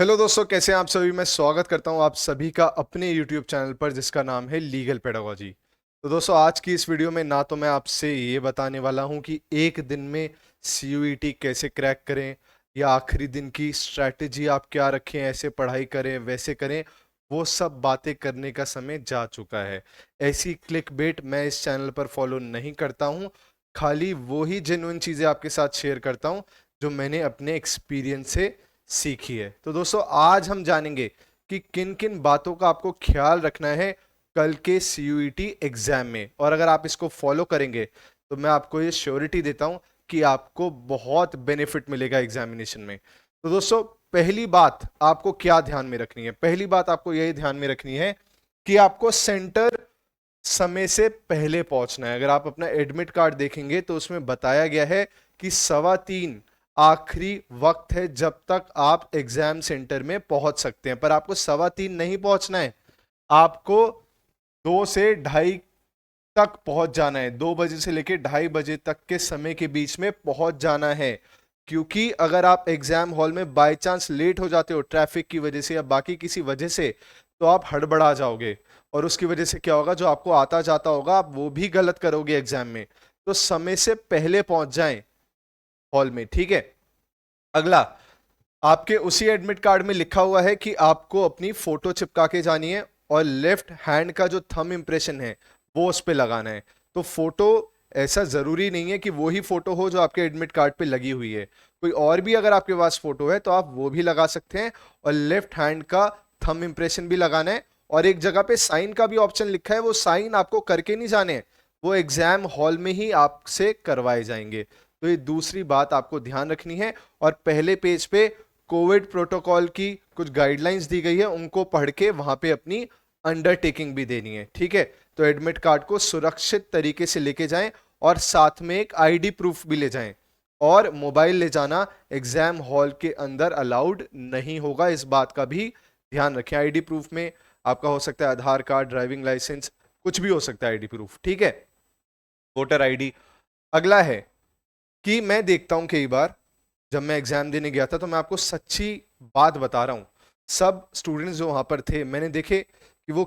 Hello दोस्तों, कैसे हैं आप सभी। मैं स्वागत करता हूं आप सभी का अपने यूट्यूब चैनल पर जिसका नाम है लीगल पेडागोजी। तो दोस्तों, आज की इस वीडियो में ना तो मैं आपसे ये बताने वाला हूं कि एक दिन में सीयूईटी कैसे क्रैक करें या आखिरी दिन की स्ट्रैटेजी आप क्या रखें, ऐसे पढ़ाई करें वैसे करें। वो सब बातें करने का समय जा चुका है। ऐसी क्लिकबेट मैं इस चैनल पर फॉलो नहीं करता हूं। खाली वो ही जेन्युइन चीज़ें आपके साथ शेयर करता हूं जो मैंने अपने एक्सपीरियंस से सीखी है। तो दोस्तों, आज हम जानेंगे कि किन किन बातों का आपको ख्याल रखना है कल के सीयूईटी एग्जाम में, और अगर आप इसको फॉलो करेंगे तो मैं आपको ये श्योरिटी देता हूं कि आपको बहुत बेनिफिट मिलेगा एग्जामिनेशन में। तो दोस्तों, पहली बात आपको क्या ध्यान में रखनी है? पहली बात आपको यही ध्यान में रखनी है कि आपको सेंटर समय से पहले पहुंचना है। अगर आप अपना एडमिट कार्ड देखेंगे तो उसमें बताया गया है कि 3:15 आखिरी वक्त है जब तक आप एग्जाम सेंटर में पहुंच सकते हैं। पर आपको 3:15 नहीं पहुंचना है, आपको 2 से ढाई तक पहुंच जाना है। 2 बजे से लेकर 2:30 तक के समय के बीच में पहुंच जाना है। क्योंकि अगर आप एग्जाम हॉल में बाय चांस लेट हो जाते हो ट्रैफिक की वजह से या बाकी किसी वजह से, तो आप हड़बड़ा जाओगे और उसकी वजह से क्या होगा, जो आपको आता जाता होगा आप वो भी गलत करोगे एग्जाम में। तो समय से पहले पहुंच जाएं हॉल में, ठीक है। अगला, आपके उसी एडमिट कार्ड में लिखा हुआ है कि आपको अपनी फोटो चिपका के जानी है और लेफ्ट हैंड का जो थंब इंप्रेशन है वो उस पे लगाना है। तो फोटो ऐसा जरूरी नहीं है कि वो ही फोटो हो जो आपके एडमिट कार्ड पे लगी हुई है। कोई और भी अगर आपके पास फोटो है तो आप वो भी लगा सकते हैं, और लेफ्ट हैंड का थंब इंप्रेशन भी लगाना है। और एक जगह पे साइन का भी ऑप्शन लिखा है, वो साइन आपको करके नहीं जाने हैं, वो एग्जाम हॉल में ही आपसे करवाए जाएंगे। तो ये दूसरी बात आपको ध्यान रखनी है। और पहले पेज पे कोविड प्रोटोकॉल की कुछ गाइडलाइंस दी गई है, उनको पढ़ के वहां पे अपनी अंडरटेकिंग भी देनी है, ठीक है। तो एडमिट कार्ड को सुरक्षित तरीके से लेके जाएं और साथ में एक आईडी प्रूफ भी ले जाएं। और मोबाइल ले जाना एग्जाम हॉल के अंदर अलाउड नहीं होगा, इस बात का भी ध्यान रखें। आईडी प्रूफ में आपका हो सकता है आधार कार्ड, ड्राइविंग लाइसेंस, कुछ भी हो सकता है आईडी प्रूफ, ठीक है, वोटर आईडी। अगला है कि मैं देखता हूं कई बार जब मैं एग्जाम देने गया था, तो मैं आपको सच्ची बात बता रहा हूं, सब स्टूडेंट्स जो वहां पर थे मैंने देखे कि वो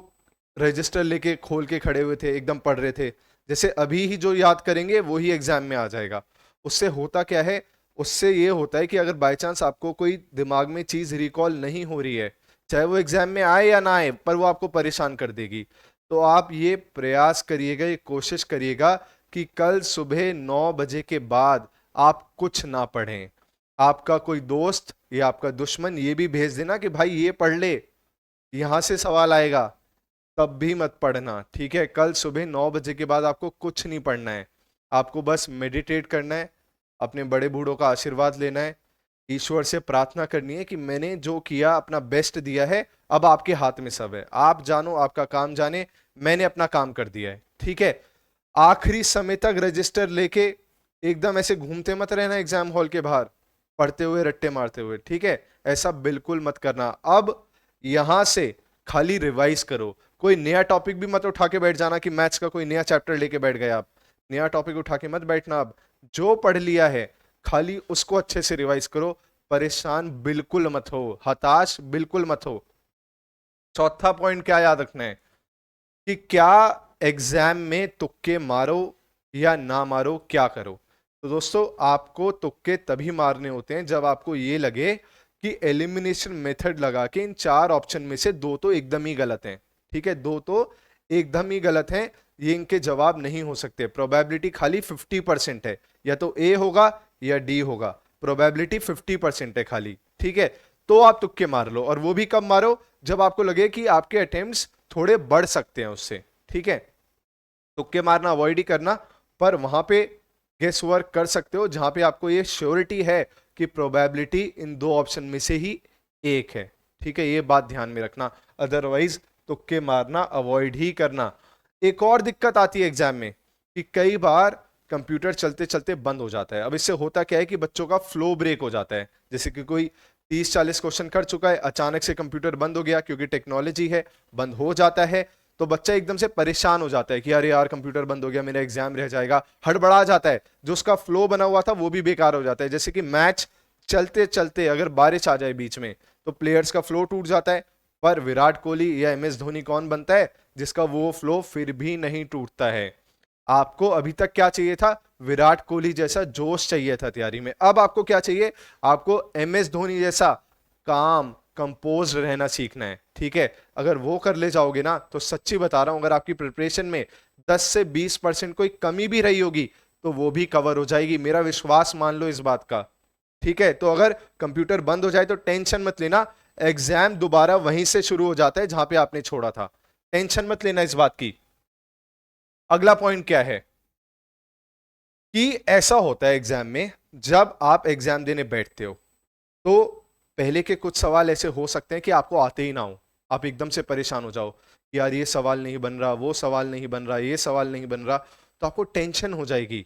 रजिस्टर लेके खोल के खड़े हुए थे, एकदम पढ़ रहे थे, जैसे अभी ही जो याद करेंगे वो ही एग्जाम में आ जाएगा। उससे होता क्या है, उससे ये होता है कि अगर बाय चांस आपको कोई दिमाग में चीज रिकॉल नहीं हो रही है, चाहे वो एग्जाम में आए या ना आए, पर वो आपको परेशान कर देगी। तो आप ये प्रयास करिएगा, ये कोशिश करिएगा कि कल सुबह 9 बजे के बाद आप कुछ ना पढ़ें। आपका कोई दोस्त या आपका दुश्मन ये भी भेज देना कि भाई ये पढ़ ले, यहां से सवाल आएगा, तब भी मत पढ़ना, ठीक है। कल सुबह 9 बजे के बाद आपको कुछ नहीं पढ़ना है। आपको बस मेडिटेट करना है, अपने बड़े बूढ़ों का आशीर्वाद लेना है, ईश्वर से प्रार्थना करनी है कि मैंने जो किया अपना बेस्ट दिया है, अब आपके हाथ में सब है, आप जानो आपका काम जाने, मैंने अपना काम कर दिया है, ठीक है। आखिरी समय तक रजिस्टर लेके एकदम ऐसे घूमते मत रहना एग्जाम हॉल के बाहर, पढ़ते हुए रट्टे मारते हुए, ठीक है। ऐसा बिल्कुल मत करना। अब यहां से खाली रिवाइज करो, कोई नया टॉपिक भी मत उठा के बैठ जाना कि मैथ्स का कोई नया चैप्टर लेके बैठ गए आप। नया टॉपिक उठा के मत बैठना। अब जो पढ़ लिया है खाली उसको अच्छे से रिवाइज करो। परेशान बिल्कुल मत हो, हताश बिल्कुल मत हो। चौथा पॉइंट क्या याद रखना है कि क्या एग्जाम में तुक्के मारो या ना मारो, क्या करो। तो दोस्तों, आपको तुक्के तभी मारने होते हैं जब आपको ये लगे कि एलिमिनेशन मेथड लगा के इन 4 ऑप्शन में से 2 तो एकदम ही गलत हैं, ठीक है, 2 तो एकदम ही गलत हैं, ये इनके जवाब नहीं हो सकते। प्रोबेबिलिटी खाली 50% है, या तो ए होगा या डी होगा, प्रोबेबिलिटी 50% है खाली, ठीक है। तो आप तुक्के मार लो, और वो भी कब मारो, जब आपको लगे कि आपके अटेम्प्ट्स थोड़े बढ़ सकते हैं उससे, ठीक है। तुक्के मारना अवॉइड ही करना, पर वहां पे गेस वर्क कर सकते हो जहां पे आपको ये श्योरिटी है कि प्रोबेबिलिटी इन 2 ऑप्शन में से ही एक है, ठीक है। ये बात ध्यान में रखना, अदरवाइज तुक्के मारना अवॉइड ही करना। एक और दिक्कत आती है एग्जाम में कि कई बार कंप्यूटर चलते चलते बंद हो जाता है। अब इससे होता क्या है कि बच्चों का फ्लो ब्रेक हो जाता है, जैसे कि कोई 30-40 क्वेश्चन कर चुका है, अचानक से कंप्यूटर बंद हो गया, क्योंकि टेक्नोलॉजी है, बंद हो जाता है, तो बच्चा एकदम से परेशान हो जाता है कि अरे यार कंप्यूटर बंद हो गया, मेरा एग्जाम रह जाएगा, हड़बड़ा जाता है, जो उसका फ्लो बना हुआ था वो भी बेकार हो जाता है। जैसे कि मैच चलते चलते अगर बारिश आ जाए बीच में, तो प्लेयर्स का फ्लो टूट जाता है। पर विराट कोहली या एमएस धोनी कौन बनता है जिसका वो फ्लो फिर भी नहीं टूटता है। आपको अभी तक क्या चाहिए था, विराट कोहली जैसा जोश चाहिए था तैयारी में। अब आपको क्या चाहिए, आपको एमएस धोनी जैसा काम कंपोज रहना सीखना है। ठीक है, अगर वो कर ले जाओगे ना तो सच्ची बता रहा हूं, अगर आपकी प्रिपरेशन में 10 से 20% कोई कमी भी रही होगी तो वो भी कवर हो जाएगी, मेरा विश्वास मान लो इस बात का। ठीक है, तो अगर कंप्यूटर बंद हो जाए तो टेंशन मत लेना, एग्जाम दोबारा वहीं से शुरू हो जाता है जहां पे आपने छोड़ा था, टेंशन मत लेना इस बात की। अगला पॉइंट क्या है कि ऐसा होता है एग्जाम में, जब आप एग्जाम देने बैठते हो तो पहले के कुछ सवाल ऐसे हो सकते हैं कि आपको आते ही ना हो, आप एकदम से परेशान हो जाओ कि यार ये सवाल नहीं बन रहा, वो सवाल नहीं बन रहा, ये सवाल नहीं बन रहा, तो आपको टेंशन हो जाएगी।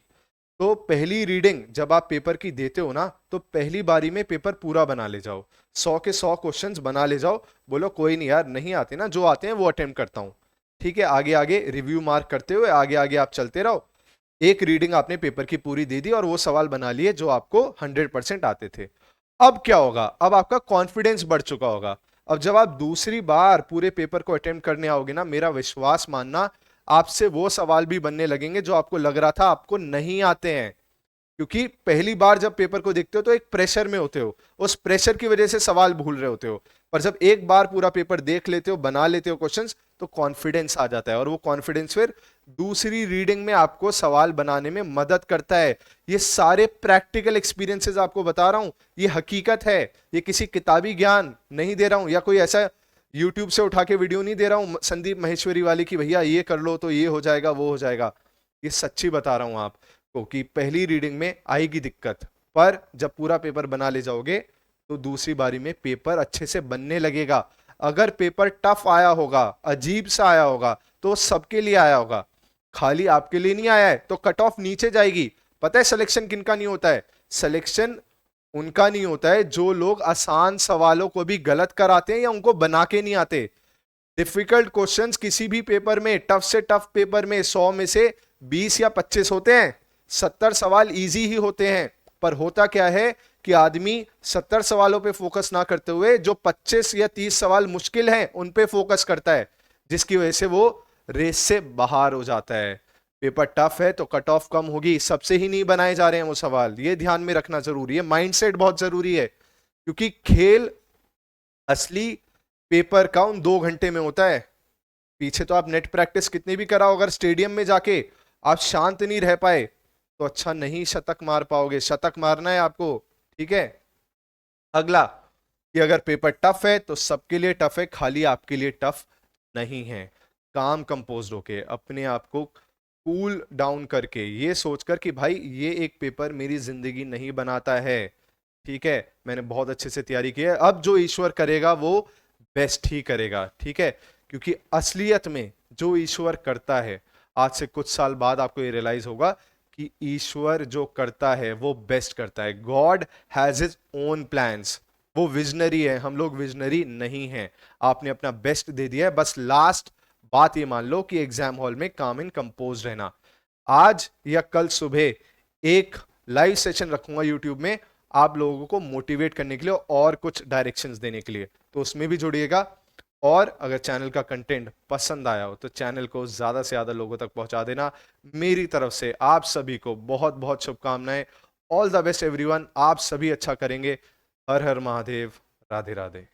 तो पहली रीडिंग जब आप पेपर की देते हो ना तो पहली बारी में पेपर पूरा बना ले जाओ, 100 के 100 क्वेश्चंस बना ले जाओ, बोलो कोई नहीं यार, नहीं आते ना, जो आते हैं वो अटेम्प्ट करता हूं। ठीक है, आगे आगे रिव्यू मार्क करते हुए आगे आगे आप चलते रहो। एक रीडिंग आपने पेपर की पूरी दे दी और वो सवाल बना लिए जो आपको 100% आते थे। अब क्या होगा, अब आपका कॉन्फिडेंस बढ़ चुका होगा। अब जब आप दूसरी बार पूरे पेपर को अटेम्प्ट करने आओगे ना, मेरा विश्वास मानना, आपसे वो सवाल भी बनने लगेंगे जो आपको लग रहा था आपको नहीं आते हैं। क्योंकि पहली बार जब पेपर को देखते हो तो एक प्रेशर में होते हो, उस प्रेशर की वजह से सवाल भूल रहे होते हो। पर जब एक बार पूरा पेपर देख लेते हो, बना लेते हो क्वेश्चंस, तो कॉन्फिडेंस आ जाता है और वो कॉन्फिडेंस फिर दूसरी रीडिंग में आपको सवाल बनाने में मदद करता है। ये सारे प्रैक्टिकल एक्सपीरियंसेस आपको बता रहा हूं, ये हकीकत है, ये किसी किताबी ज्ञान नहीं दे रहा हूं या कोई ऐसा यूट्यूब से उठा के वीडियो नहीं दे रहा हूं संदीप महेश्वरी वाली की भैया ये कर लो तो ये हो जाएगा वो हो जाएगा। ये सच्ची बता रहा हूं आपको कि पहली रीडिंग में आएगी दिक्कत, पर जब पूरा पेपर बना ले जाओगे तो दूसरी बारी में पेपर अच्छे से बनने लगेगा। अगर पेपर टफ आया होगा, अजीब सा आया होगा, तो सबके लिए आया होगा, खाली आपके लिए नहीं आया है तो कट ऑफ नीचे जाएगी। पता है सिलेक्शन किनका नहीं होता है, सिलेक्शन उनका नहीं होता है जो लोग आसान सवालों को भी गलत कराते हैं या उनको बना के नहीं आते। डिफिकल्ट क्वेश्चंस किसी भी पेपर में, टफ से टफ पेपर में 100 में से 20 या 25 होते हैं, 70 सवाल इजी ही होते हैं। पर होता क्या है कि आदमी 70 सवालों पे फोकस ना करते हुए जो 25 या 30 सवाल मुश्किल हैं उन पे फोकस करता है, जिसकी वजह से वो रेस से बाहर हो जाता है। पेपर टफ है तो कट ऑफ कम होगी, सबसे ही नहीं बनाए जा रहे हैं वो सवाल, ये ध्यान में रखना जरूरी है, माइंडसेट बहुत जरूरी है। क्योंकि खेल असली पेपर का उन 2 घंटे में होता है। पीछे तो आप नेट प्रैक्टिस कितनी भी कराओ, अगर स्टेडियम में जाके आप शांत नहीं रह पाए तो अच्छा नहीं शतक मार पाओगे, शतक मारना है आपको। ठीक है, अगला कि अगर पेपर टफ है तो सबके लिए टफ है, खाली आपके लिए टफ नहीं है। काम कंपोज होके अपने आप को कूल डाउन करके ये सोचकर कि भाई ये एक पेपर मेरी जिंदगी नहीं बनाता है, ठीक है, मैंने बहुत अच्छे से तैयारी की है, अब जो ईश्वर करेगा वो बेस्ट ही करेगा। ठीक है, क्योंकि असलियत में जो ईश्वर करता है, आज से कुछ साल बाद आपको ये रियलाइज होगा कि ईश्वर जो करता है वो बेस्ट करता है। God has his own plans, वो विजनरी है, हम लोग विजनरी नहीं हैं। आपने अपना बेस्ट दे दिया है, बस लास्ट बात ये मान लो कि एग्जाम हॉल में काम एंड कंपोज रहना। आज या कल सुबह एक लाइव सेशन रखूंगा यूट्यूब में आप लोगों को मोटिवेट करने के लिए और कुछ डायरेक्शंस देने के लिए, तो उसमें भी जुड़िएगा। और अगर चैनल का कंटेंट पसंद आया हो तो चैनल को ज्यादा से ज्यादा लोगों तक पहुंचा देना। मेरी तरफ से आप सभी को बहुत बहुत शुभकामनाएं। ऑल द बेस्ट एवरीवन, आप सभी अच्छा करेंगे। हर हर महादेव, राधे राधे।